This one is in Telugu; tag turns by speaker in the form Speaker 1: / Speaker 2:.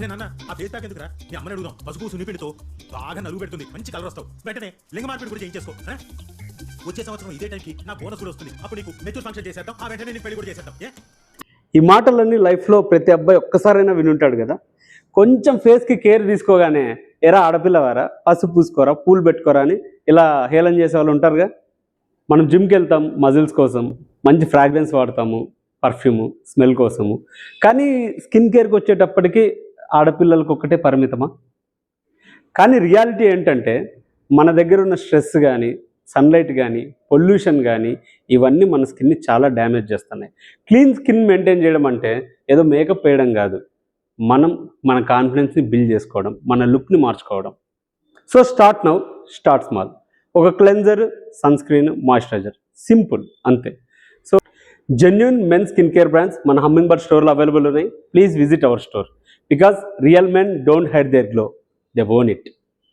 Speaker 1: అదే నాన్న ఆ ఫేస్ ప్యాక్ ఎందుకురా? మీ అమ్మని అడుగుదాం. పసుపు సున్నిపిండితో బాగా నలుగు పెడుతుంది, మంచి కలర్ వస్తావు. వెంటనే లింగ మార్పిడి కూడా చేయించేసుకో. వచ్చే సంవత్సరం ఇదే టైంకి నా బోనస్ కూడా వస్తుంది. అప్పుడు నీకు మెచ్యూర్ ఫంక్షన్ చేసేద్దాం. ఆ వెంటనే నీకు పెళ్లి కూడా చేసేద్దాం.
Speaker 2: ఈ మాటలన్నీ లైఫ్లో ప్రతి అబ్బాయి ఒక్కసారైనా వినుంటాడు కదా. కొంచెం ఫేస్కి కేర్ తీసుకోగానే ఎరా ఆడపిల్లవారా, పసుపు పూసుకోరా, పూలు పెట్టుకోరా అని ఇలా హేళన చేసే వాళ్ళు ఉంటారుగా. మనం జిమ్కి వెళ్తాం మజిల్స్ కోసం, మంచి ఫ్రాగ్రెన్స్ వాడతాము, పర్ఫ్యూము స్మెల్ కోసము. కానీ స్కిన్ కేర్కి వచ్చేటప్పటికి ఆడపిల్లలకు ఒక్కటే పరిమితమా? కానీ రియాలిటీ ఏంటంటే మన దగ్గర ఉన్న స్ట్రెస్ కానీ, సన్లైట్ కానీ, పొల్యూషన్ కానీ ఇవన్నీ మన స్కిన్ని చాలా డ్యామేజ్ చేస్తున్నాయి. క్లీన్ స్కిన్ మెయింటైన్ చేయడం అంటే ఏదో మేకప్ వేయడం కాదు, మనం మన కాన్ఫిడెన్స్ని బిల్డ్ చేసుకోవడం, మన లుక్ని మార్చుకోవడం. So start now, start small. ఒక cleanser, sun screen, moisturiser, simple అంతే. So genuine men skin care brands మన హమ్మింగ్ బర్డ్ స్టోర్లో అవైలబుల్ ఉన్నాయి. Please visit our store because real men don't hide their glow, they own it.